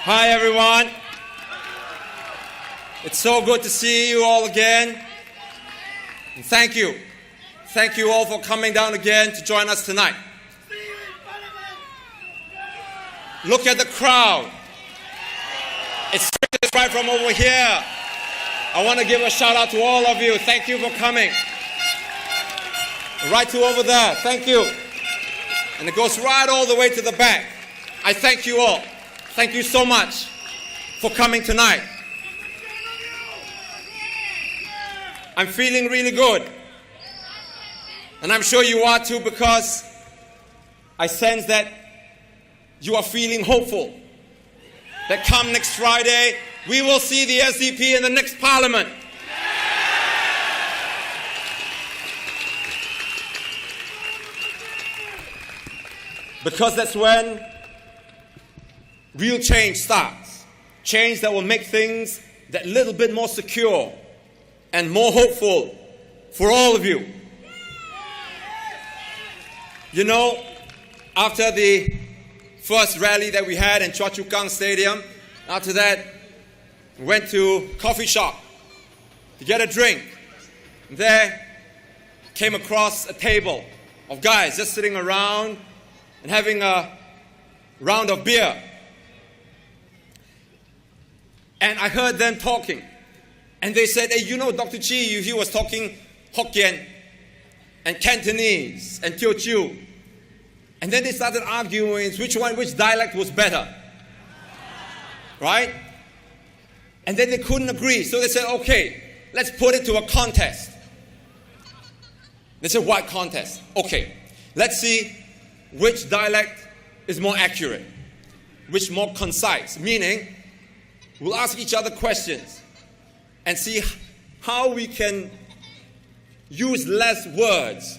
Hi, everyone. It's so good to see you all again. And thank you. Thank you all for coming down again to join us tonight. Look at the crowd. It's right from over here. I want to give a shout out to all of you. Thank you for coming. Right to over there. Thank you. And it goes right all the way to the back. I thank you all. Thank you so much for coming tonight. I'm feeling really good. And I'm sure you are too, because I sense that you are feeling hopeful that come next Friday, we will see the SDP in the next Parliament. Because that's when real change starts. Change that will make things that little bit more secure and more hopeful for all of you. You know, after the first rally that we had in Choa Chu Kang Stadium, after that, we went to a coffee shop to get a drink. There, came across a table of guys just sitting around and having a round of beer. And I heard them talking. And they said, hey, you know, Dr. Chee, he was talking Hokkien and Cantonese and Teochew. And then they started arguing which dialect was better. Right? And then they couldn't agree. So they said, okay, let's put it to a contest. They said, what contest? Okay, let's see which dialect is more accurate, which more concise. Meaning, we'll ask each other questions and see how we can use less words.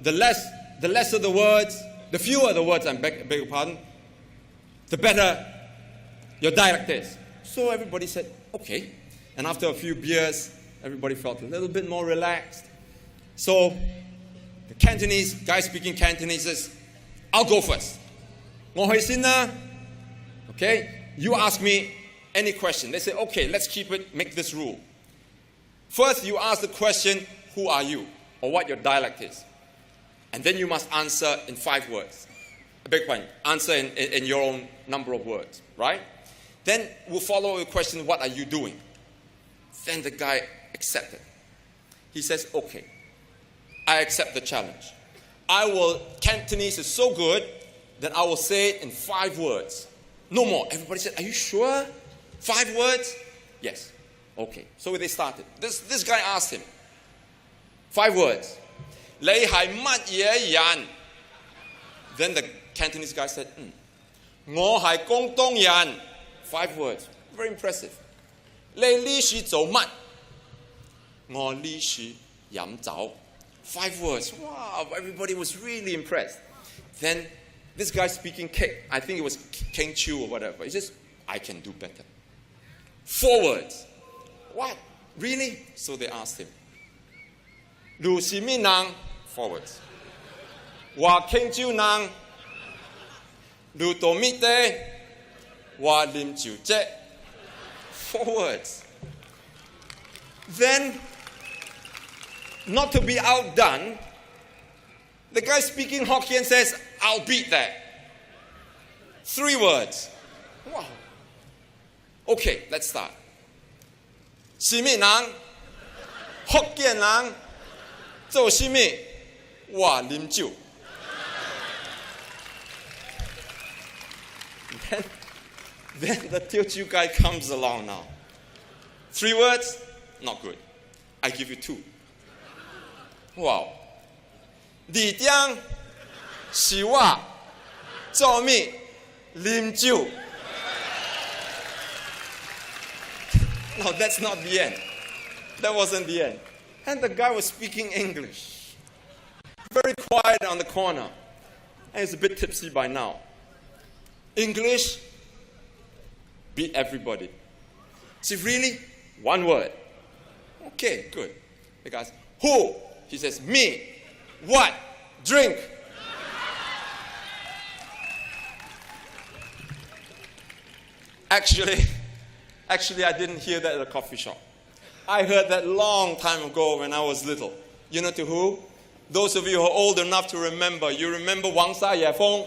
The lesser the words, the fewer the words, I beg your pardon, the better your dialect is. So everybody said, okay. And after a few beers, everybody felt a little bit more relaxed. So the Cantonese, guy speaking Cantonese says, I'll go first. Okay, you ask me any question. They say, okay, let's keep it, make this rule. First, you ask the question, who are you? Or what your dialect is. And then you must answer in 5 words. A big point. Answer in your own number of words, right? Then we'll follow with a question, what are you doing? Then the guy accepted. He says, okay, I accept the challenge. Cantonese is so good that I will say it in 5 words. No more. Everybody said, are you sure? 5 words? Yes. Okay. So they started. This guy asked him, 5 words. 你係乜嘢人? Then the Cantonese guy said, 我係廣東人. 5 words. Very impressive. 你呢時做乜? 我呢時飲酒. 5 words. Wow, everybody was really impressed. Then this guy speaking Kick, I think it was King Chu or whatever. He says, I can do better. 4 words. What? Really? So they asked him. 如是咩人? 4 words. 話傾招人. 如到咩地? 話念招啫. 4 words. Then, not to be outdone, the guy speaking Hokkien says, I'll beat that. 3 words. Wow. Okay, let's start. 是咩人? Hokkien 人做什麼? 話啉酒. Then the Teochew guy comes along now. 3 words? Not good. I give you 2. Wow. 你將是話做咩啉酒? No, that's not the end. That wasn't the end. And the guy was speaking English. Very quiet on the corner. And he's a bit tipsy by now. English beat everybody. See, really? 1 word. Okay, good. The guy says, who? He says, me. What? Drink. Actually, I didn't hear that at a coffee shop. I heard that long time ago when I was little. You know to who? Those of you who are old enough to remember. You remember Wang Sa Ye Feng?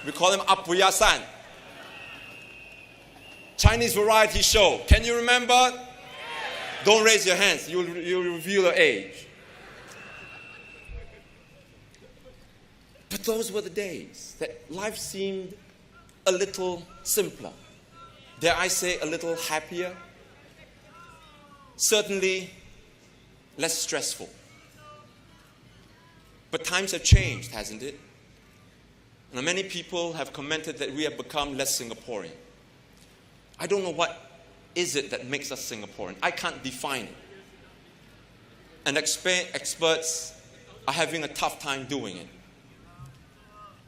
We call him Apuya San. Chinese variety show. Can you remember? Don't raise your hands. You'll reveal your age. But those were the days that life seemed a little simpler. Dare I say a little happier? Certainly less stressful. But times have changed, hasn't it? And many people have commented that we have become less Singaporean. I don't know what is it that makes us Singaporean. I can't define it. And experts are having a tough time doing it.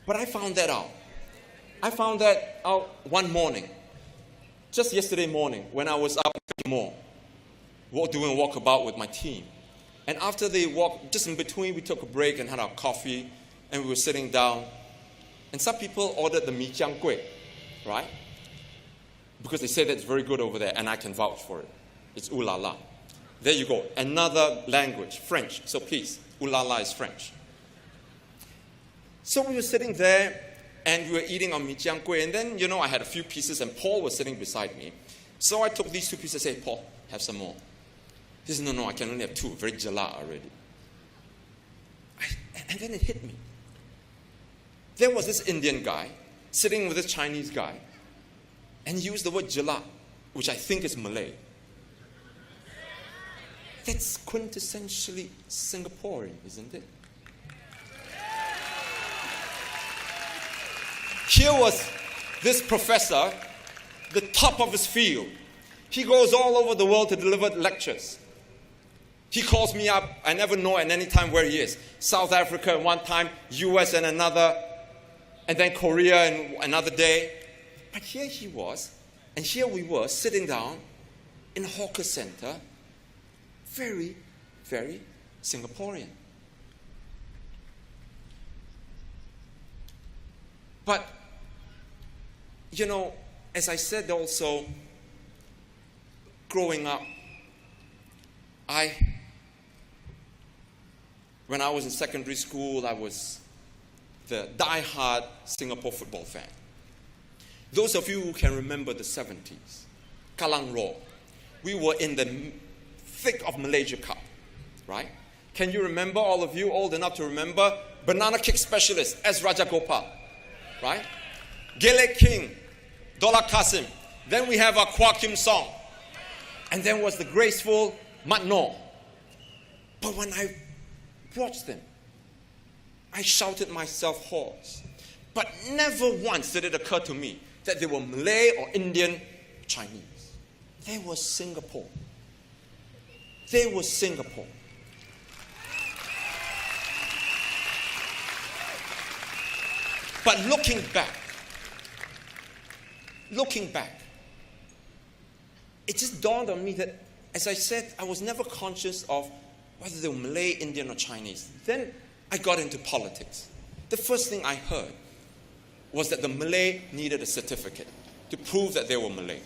But I found that out. I found that out one morning, just yesterday morning, when I was up in the mall, doing a walkabout with my team. And after the walk, just in between, we took a break and had our coffee, and we were sitting down. And some people ordered the mi jiang kueh, right? Because they say that it's very good over there, and I can vouch for it. It's ooh la la. There you go. Another language, French. So please, ooh la la is French. So we were sitting there, and we were eating our mi jiang kueh, and then, I had a few pieces, and Paul was sitting beside me. So I took these 2 pieces and said, Paul, have some more. He said, no, I can only have 2. Very jala already. And then it hit me. There was this Indian guy sitting with this Chinese guy, and he used the word jala, which I think is Malay. That's quintessentially Singaporean, isn't it? Here was this professor, the top of his field. He goes all over the world to deliver lectures. He calls me up. I never know at any time where he is. South Africa at one time, US and another, and then Korea and another day. But here he was, and here we were sitting down in a hawker center, very, very Singaporean. But, as I said also, growing up, when I was in secondary school, I was the die-hard Singapore football fan. Those of you who can remember the 70s, Kallang Roar, we were in the thick of Malaysia Cup, right? Can you remember, all of you old enough to remember, banana kick specialist, S. Rajagopal, right? Gele King, Dollah Qasim. Then we have our Kwa Kim Song. And then was the graceful Mat Noh. But when I watched them, I shouted myself hoarse. But never once did it occur to me that they were Malay or Indian, Chinese. They were Singapore. They were Singapore. But looking back, it just dawned on me that, as I said, I was never conscious of whether they were Malay, Indian, or Chinese. Then I got into politics. The first thing I heard was that the Malay needed a certificate to prove that they were Malay.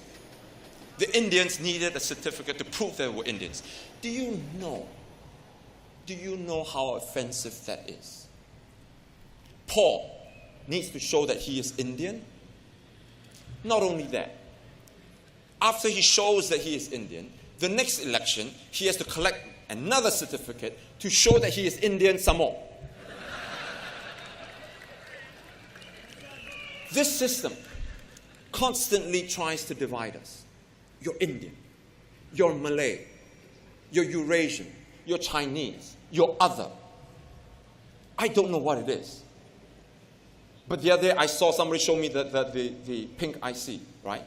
The Indians needed a certificate to prove they were Indians. Do you know how offensive that is? Paul needs to show that he is Indian. Not only that, after he shows that he is Indian, the next election, he has to collect another certificate to show that he is Indian some more. This system constantly tries to divide us. You're Indian, you're Malay, you're Eurasian, you're Chinese, you're other. I don't know what it is. But the other day I saw somebody show me the pink IC, right?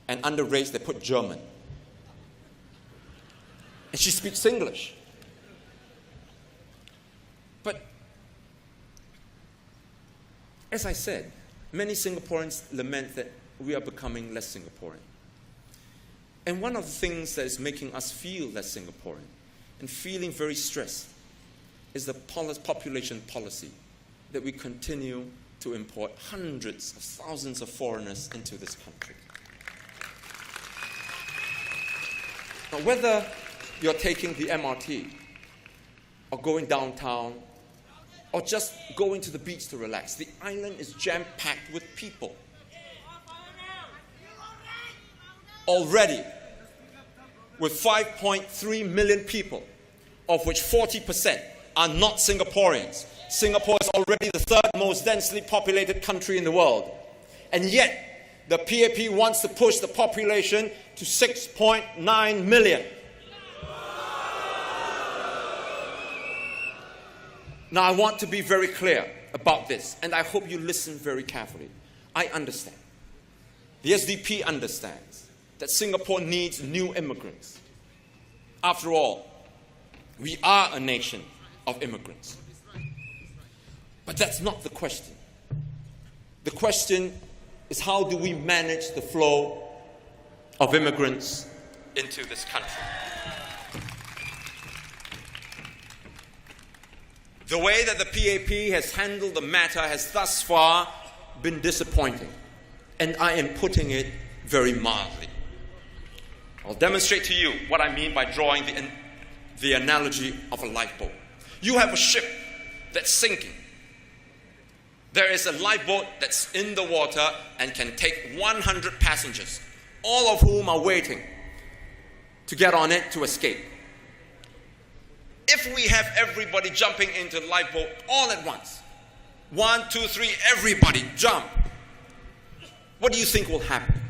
And under race they put German. And she speaks English. But as I said, many Singaporeans lament that we are becoming less Singaporean. And one of the things that is making us feel less Singaporean and feeling very stressed is the population policy that we continue to import hundreds of thousands of foreigners into this country. Now, whether you're taking the MRT or going downtown or just going to the beach to relax, the island is jam-packed with people. Already, with 5.3 million people, of which 40% are not Singaporeans. Singapore is already the third most densely populated country in the world. And yet, the PAP wants to push the population to 6.9 million. Now, I want to be very clear about this, and I hope you listen very carefully. I understand. The SDP understands that Singapore needs new immigrants. After all, we are a nation of immigrants. But that's not the question. The question is, how do we manage the flow of immigrants into this country? The way that the PAP has handled the matter has thus far been disappointing, and I am putting it very mildly. I'll demonstrate to you what I mean by drawing the analogy of a lifeboat. You have a ship that's sinking. There is a lifeboat that's in the water and can take 100 passengers, all of whom are waiting to get on it to escape. If we have everybody jumping into the lifeboat all at once, 1, 2, 3, everybody jump, what do you think will happen?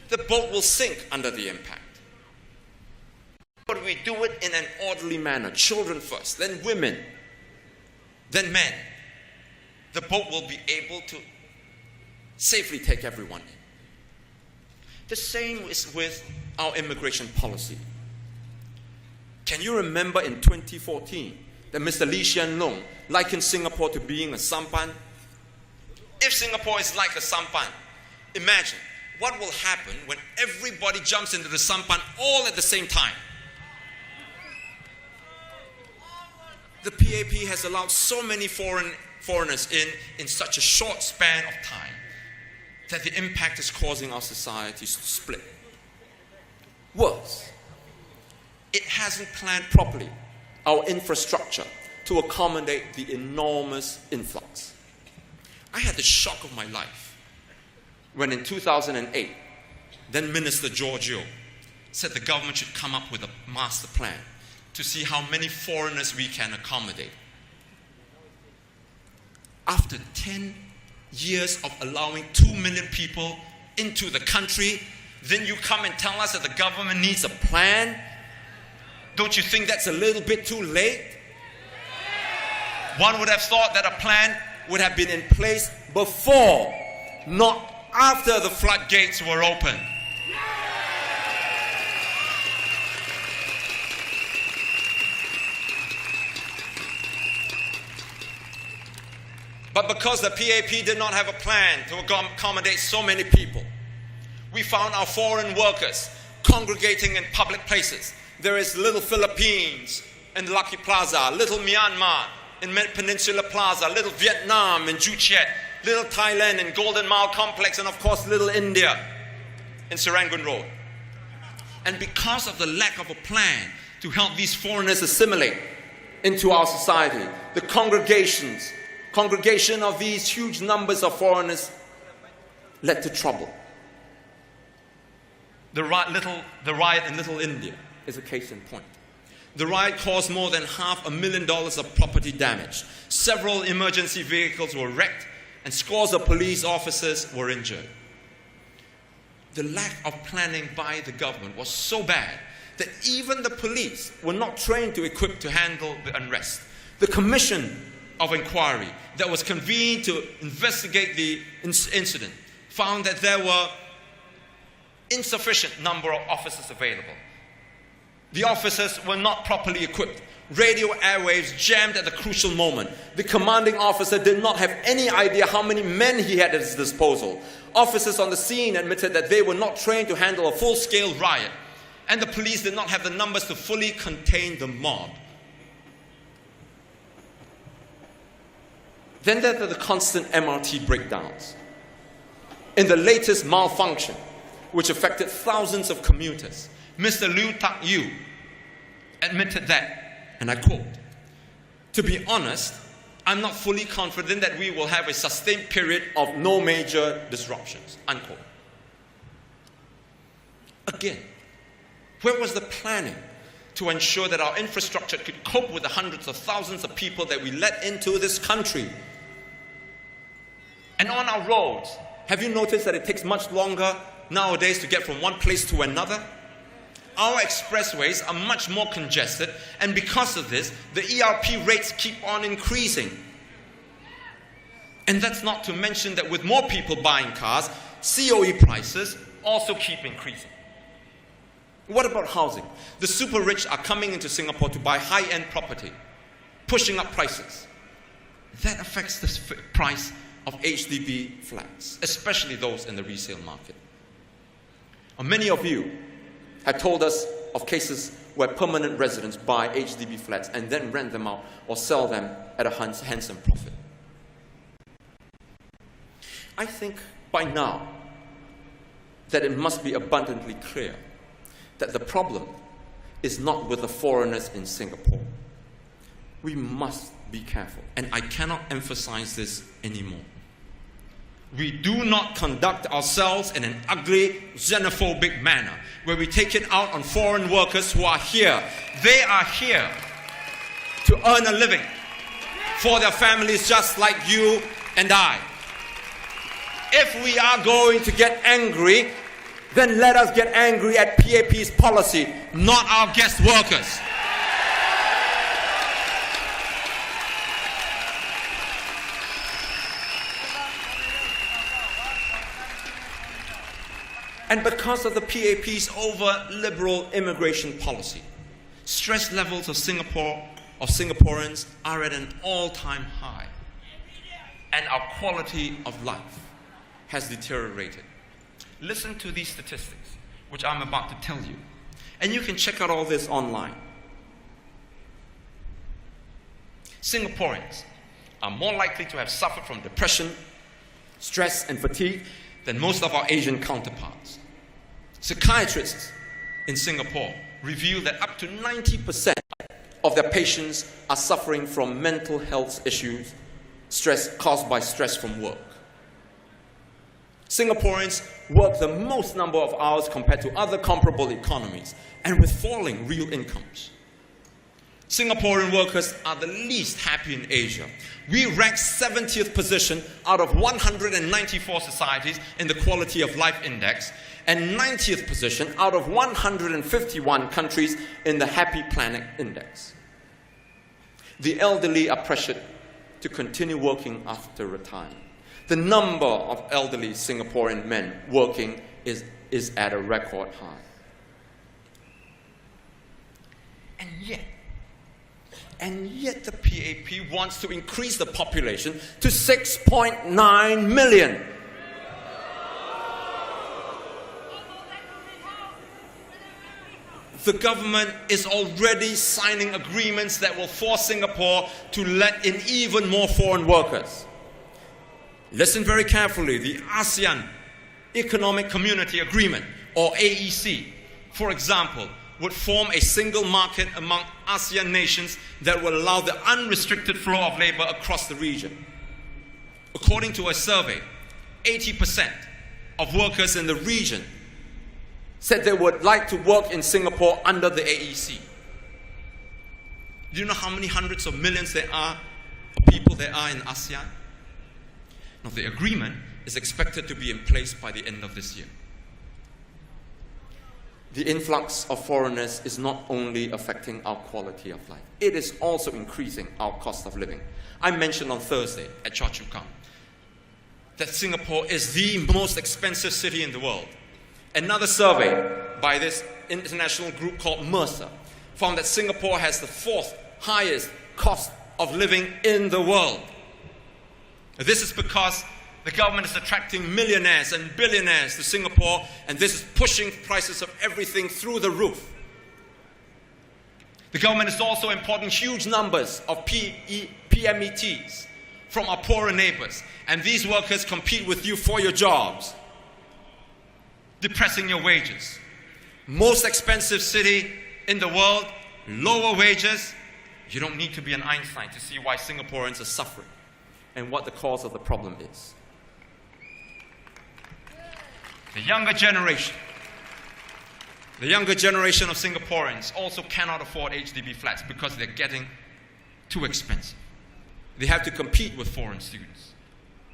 The boat will sink under the impact. But we do it in an orderly manner. Children first, then women, then men. The boat will be able to safely take everyone in. The same is with our immigration policy. Can you remember in 2014 that Mr. Lee Hsien Loong likened Singapore to being a sampan? If Singapore is like a sampan, imagine what will happen when everybody jumps into the sampan all at the same time. The PAP has allowed so many foreigners in such a short span of time that the impact is causing our societies to split. Worse, it hasn't planned properly our infrastructure to accommodate the enormous influx. I had the shock of my life when in 2008, then Minister Giorgio said the government should come up with a master plan to see how many foreigners we can accommodate. After 10 years of allowing 2 million people into the country, then you come and tell us that the government needs a plan? Don't you think that's a little bit too late? One would have thought that a plan would have been in place before, not after the floodgates were open. But because the PAP did not have a plan to accommodate so many people, we found our foreign workers congregating in public places. There is Little Philippines in Lucky Plaza, Little Myanmar in Peninsula Plaza, Little Vietnam in Joo Chiat, Little Thailand in Golden Mile Complex, and of course Little India in Serangoon Road. And because of the lack of a plan to help these foreigners assimilate into our society, the congregation of these huge numbers of foreigners led to trouble. The riot in Little India is a case in point. The riot caused more than $500,000 of property damage. Several emergency vehicles were wrecked and scores of police officers were injured. The lack of planning by the government was so bad that even the police were not trained to equip to handle the unrest. The commission of inquiry that was convened to investigate the incident found that there were insufficient number of officers available. The officers were not properly equipped. Radio airwaves jammed at the crucial moment. The commanding officer did not have any idea how many men he had at his disposal. Officers on the scene admitted that they were not trained to handle a full-scale riot, and the police did not have the numbers to fully contain the mob. Then there are the constant MRT breakdowns. In the latest malfunction, which affected thousands of commuters, Mr. Liu Tak Yu admitted that, and I quote, "To be honest, I'm not fully confident that we will have a sustained period of no major disruptions," unquote. Again, where was the planning to ensure that our infrastructure could cope with the hundreds of thousands of people that we let into this country? And on our roads, have you noticed that it takes much longer nowadays to get from one place to another? Our expressways are much more congested, and because of this, the ERP rates keep on increasing. And that's not to mention that with more people buying cars, COE prices also keep increasing. What about housing? The super rich are coming into Singapore to buy high-end property, pushing up prices. That affects the price of HDB flats, especially those in the resale market. Many of you have told us of cases where permanent residents buy HDB flats and then rent them out or sell them at a handsome profit. I think by now that it must be abundantly clear that the problem is not with the foreigners in Singapore. We must be careful, and I cannot emphasize this anymore. We do not conduct ourselves in an ugly, xenophobic manner where we take it out on foreign workers who are here. They are here to earn a living for their families just like you and I. If we are going to get angry, then let us get angry at PAP's policy, not our guest workers. And because of the PAP's over-liberal immigration policy, stress levels of Singaporeans are at an all-time high, and our quality of life has deteriorated. Listen to these statistics, which I'm about to tell you. And you can check out all this online. Singaporeans are more likely to have suffered from depression, stress, and fatigue than most of our Asian counterparts. Psychiatrists in Singapore reveal that up to 90% of their patients are suffering from mental health issues, stress caused by stress from work. Singaporeans work the most number of hours compared to other comparable economies, and with falling real incomes. Singaporean workers are the least happy in Asia. We rank 70th position out of 194 societies in the Quality of Life Index, and 90th position out of 151 countries in the Happy Planet Index. The elderly are pressured to continue working after retirement. The number of elderly Singaporean men working is at a record high. And yet the PAP wants to increase the population to 6.9 million. The government is already signing agreements that will force Singapore to let in even more foreign workers. Listen very carefully. The ASEAN Economic Community Agreement, or AEC, for example, would form a single market among ASEAN nations that will allow the unrestricted flow of labor across the region. According to a survey, 80% of workers in the region said they would like to work in Singapore under the AEC. Do you know how many hundreds of millions there are of people there are in ASEAN? Now, the agreement is expected to be in place by the end of this year. The influx of foreigners is not only affecting our quality of life, it is also increasing our cost of living. I mentioned on Thursday at Choa Chu Kang that Singapore is the most expensive city in the world. Another survey by this international group called Mercer found that Singapore has the 4th highest cost of living in the world. This is because the government is attracting millionaires and billionaires to Singapore, and this is pushing prices of everything through the roof. The government is also importing huge numbers of PMETs from our poorer neighbors, and these workers compete with you for your jobs, depressing your wages. most expensive city in the world, lower wages. You don't need to be an Einstein to see why Singaporeans are suffering and what the cause of the problem is. The younger generation of Singaporeans also cannot afford HDB flats because they're getting too expensive. They have to compete with foreign students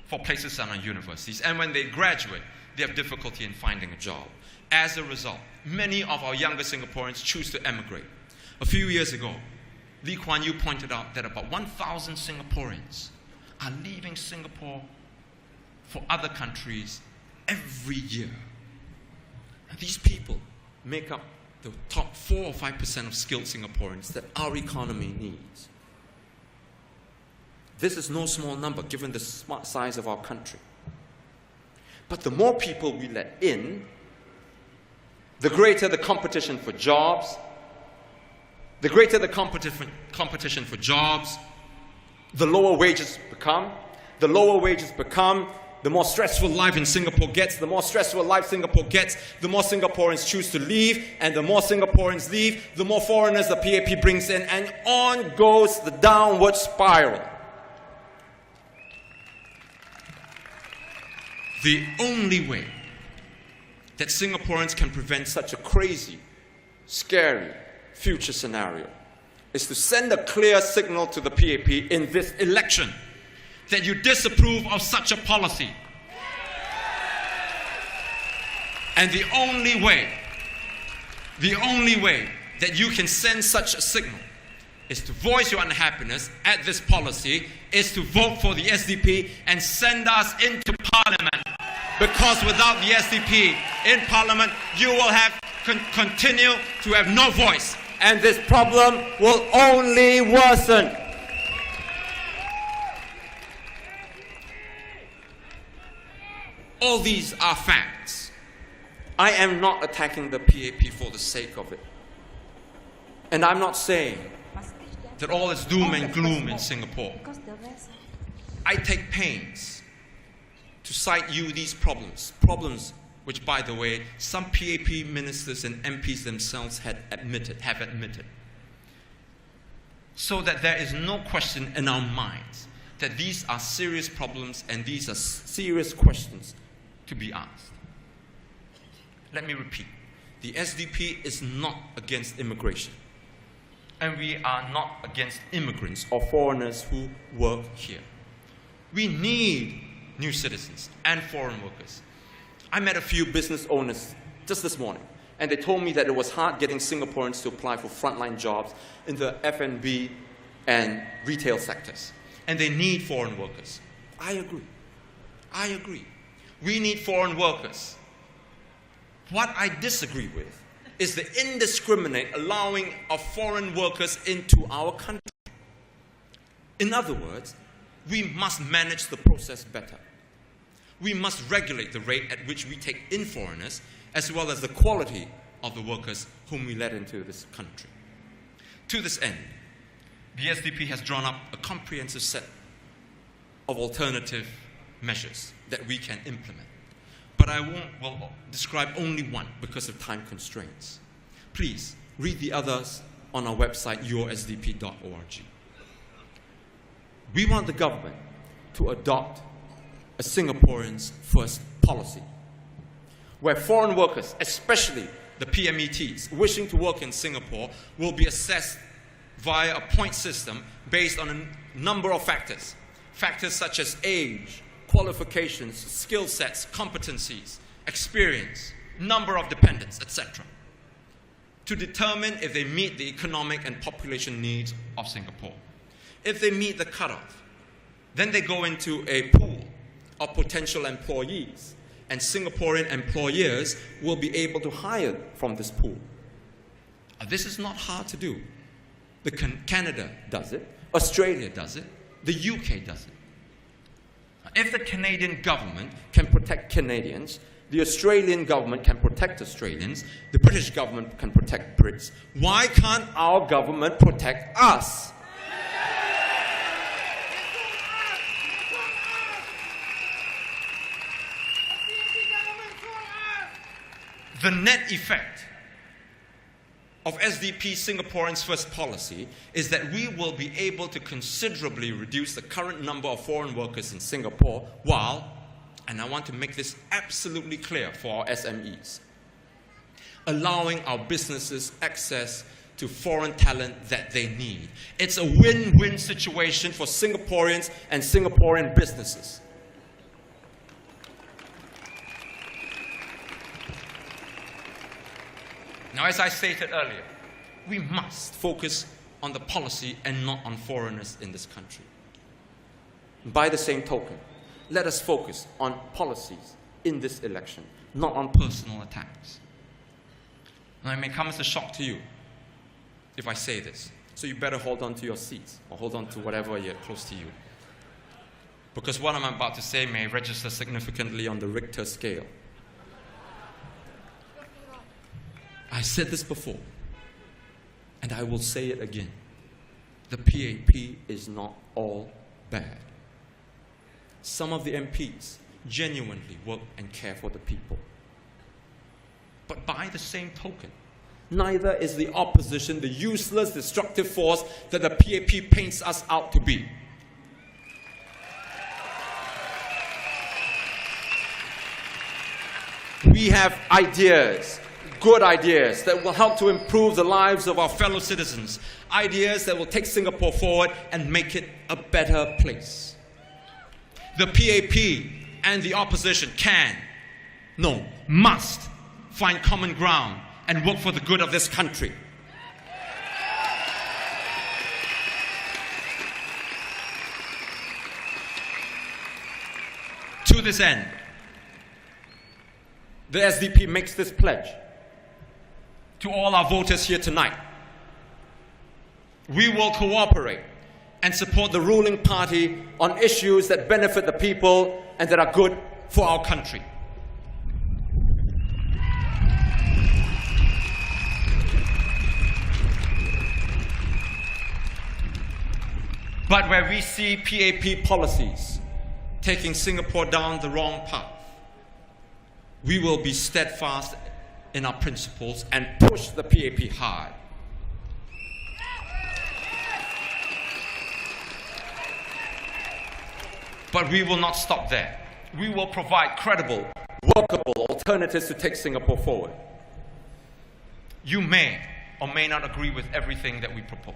for places in our universities, and when they graduate, they have difficulty in finding a job. As a result, many of our younger Singaporeans choose to emigrate. A few years ago, Lee Kuan Yew pointed out that about 1,000 Singaporeans are leaving Singapore for other countries every year. And these people make up the top 4 or 5% of skilled Singaporeans that our economy needs. This is no small number given the smart size of our country. But the more people we let in, the greater the competition for jobs. The greater the competition for jobs, the lower wages become. The lower wages become, the more stressful life in Singapore gets. The more stressful life Singapore gets, the more Singaporeans choose to leave. And the more Singaporeans leave, the more foreigners the PAP brings in. And on goes the downward spiral. The only way that Singaporeans can prevent such a crazy, scary future scenario is to send a clear signal to the PAP in this election that you disapprove of such a policy. And the only way that you can send such a signal is to voice your unhappiness at this policy, is to vote for the SDP and send us into Parliament. Because without the SDP in Parliament, you will continue to have no voice. And this problem will only worsen. All these are facts. I am not attacking the PAP for the sake of it. And I'm not saying that all is doom and gloom in Singapore. I take pains to cite you these problems which, by the way, some PAP ministers and MPs themselves have admitted, so that there is no question in our minds that these are serious problems and these are serious questions to be asked. Let me repeat, the SDP is not against immigration, and we are not against immigrants or foreigners who work here. We need new citizens and foreign workers. I met a few business owners just this morning, and they told me that it was hard getting Singaporeans to apply for frontline jobs in the F&B and retail sectors. And they need foreign workers. I agree. We need foreign workers. What I disagree with is the indiscriminate allowing of foreign workers into our country. In other words, we must manage the process better. We must regulate the rate at which we take in foreigners, as well as the quality of the workers whom we let into this country. To this end, the SDP has drawn up a comprehensive set of alternative measures that we can implement. But I will describe only one because of time constraints. Please read the others on our website, WeRSG. We want the government to adopt a Singaporeans first policy, where foreign workers, especially the PMETs wishing to work in Singapore, will be assessed via a point system based on a number of factors. Factors such as age, qualifications, skill sets, competencies, experience, number of dependents, etc., to determine if they meet the economic and population needs of Singapore. If they meet the cutoff, then they go into a pool of potential employees, and Singaporean employers will be able to hire from this pool. This is not hard to do. Canada does it, Australia does it, the UK does it. If the Canadian government can protect Canadians, the Australian government can protect Australians, the British government can protect Brits, why can't our government protect us? The net effect of SDP Singaporeans First policy is that we will be able to considerably reduce the current number of foreign workers in Singapore while, and I want to make this absolutely clear for our SMEs, allowing our businesses access to foreign talent that they need. It's a win-win situation for Singaporeans and Singaporean businesses. Now, as I stated earlier, we must focus on the policy and not on foreigners in this country. By the same token, let us focus on policies in this election, not on personal attacks. Now, it may come as a shock to you if I say this, so you better hold on to your seats or hold on to whatever you're close to you. Because what I'm about to say may register significantly on the Richter scale. I said this before, and I will say it again. The PAP is not all bad. Some of the MPs genuinely work and care for the people. But by the same token, neither is the opposition the useless, destructive force that the PAP paints us out to be. We have ideas, good ideas that will help to improve the lives of our fellow citizens, ideas that will take Singapore forward and make it a better place. The PAP and the opposition must find common ground and work for the good of this country. To this end, the SDP makes this pledge to all our voters here tonight. We will cooperate and support the ruling party on issues that benefit the people and that are good for our country. But where we see PAP policies taking Singapore down the wrong path, we will be steadfast in our principles and push the PAP hard. But we will not stop there. We will provide credible, workable alternatives to take Singapore forward. You may or may not agree with everything that we propose.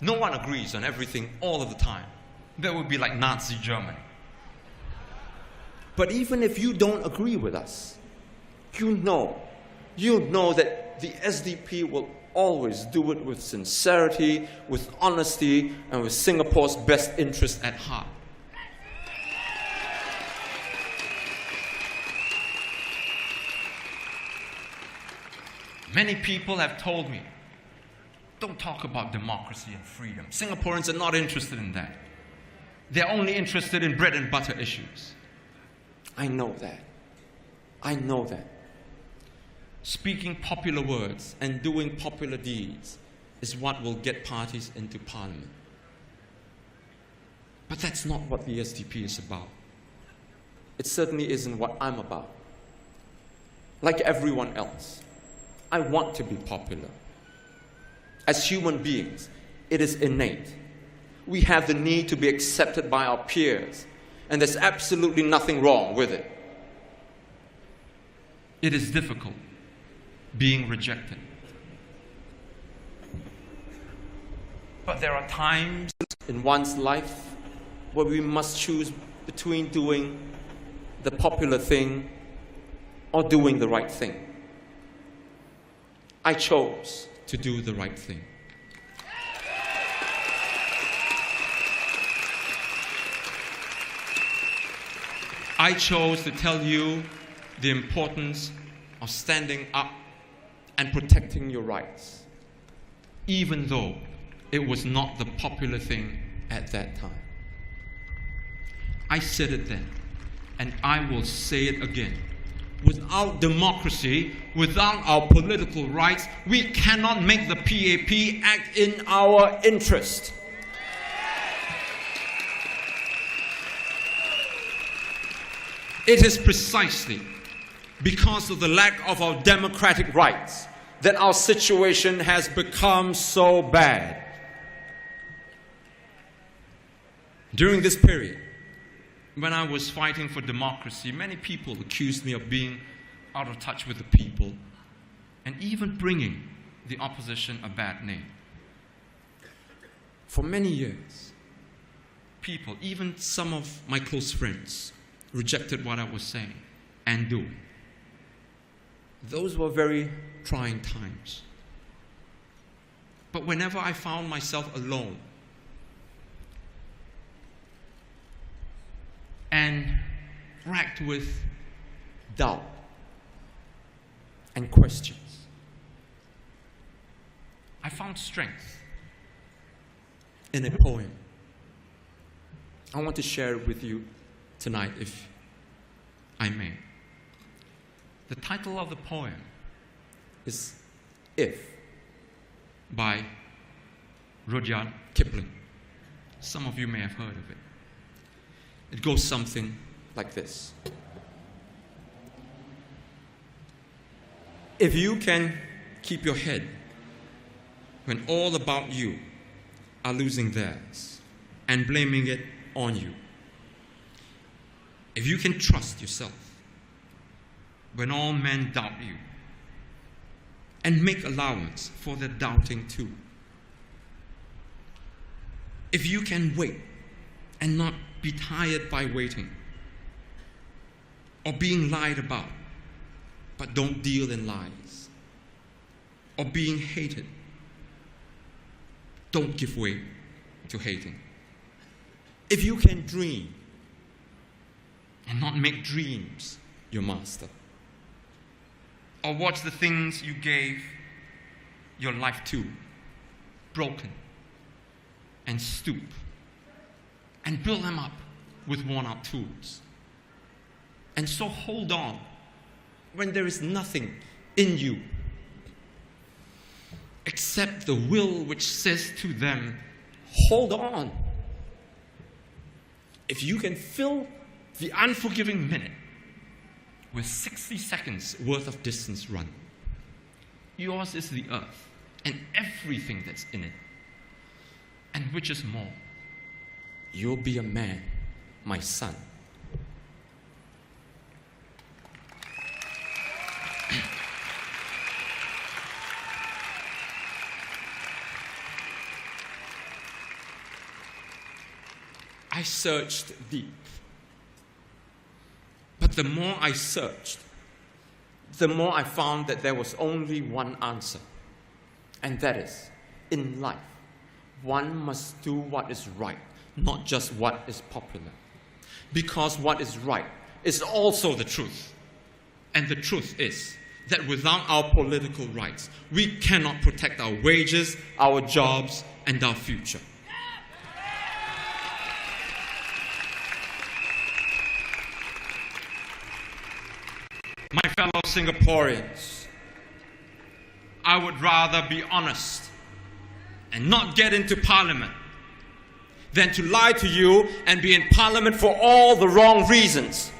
No one agrees on everything all of the time. That would be like Nazi Germany. But even if you don't agree with us, you know that the SDP will always do it with sincerity, with honesty, and with Singapore's best interest at heart. Many people have told me, don't talk about democracy and freedom. Singaporeans are not interested in that. They're only interested in bread and butter issues. I know that. I know that. Speaking popular words and doing popular deeds is what will get parties into parliament. But that's not what the SDP is about. It certainly isn't what I'm about. Like everyone else, I want to be popular. As human beings, it is innate. We have the need to be accepted by our peers, and there's absolutely nothing wrong with it. It is difficult being rejected. But there are times in one's life where we must choose between doing the popular thing or doing the right thing. I chose to do the right thing. I chose to tell you the importance of standing up and protecting your rights, even though it was not the popular thing at that time. I said it then, and I will say it again. Without democracy, without our political rights, we cannot make the PAP act in our interest. It is precisely because of the lack of our democratic rights that our situation has become so bad. During this period, when I was fighting for democracy, many people accused me of being out of touch with the people and even bringing the opposition a bad name. For many years, people, even some of my close friends, rejected what I was saying and doing. Those were very trying times. But whenever I found myself alone and racked with doubt and questions, I found strength in a poem. I want to share it with you tonight, if I may. The title of the poem is If, by Rudyard Kipling. Some of you may have heard of it. It goes something like this. If you can keep your head when all about you are losing theirs and blaming it on you, if you can trust yourself when all men doubt you and make allowance for their doubting too, if you can wait and not be tired by waiting or being lied about but don't deal in lies, or being hated, don't give way to hating. If you can dream and not make dreams your master, or watch the things you gave your life to broken and stoop and build them up with worn-out tools, and so hold on when there is nothing in you except the will which says to them, hold on. If you can fill the unforgiving minute with 60 seconds worth of distance run, yours is the earth and everything that's in it, and which is more, you'll be a man, my son. I searched deep. But the more I searched, the more I found that there was only one answer. And that is, in life, one must do what is right, not just what is popular. Because what is right is also the truth. And the truth is that without our political rights, we cannot protect our wages, our jobs, and our future. My fellow Singaporeans, I would rather be honest and not get into Parliament than to lie to you and be in Parliament for all the wrong reasons.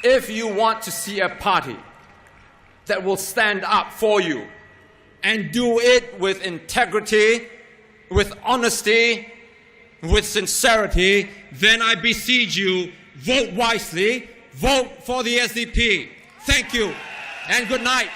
If you want to see a party that will stand up for you and do it with integrity, with honesty, with sincerity, then I beseech you, vote wisely, vote for the SDP. Thank you, and good night.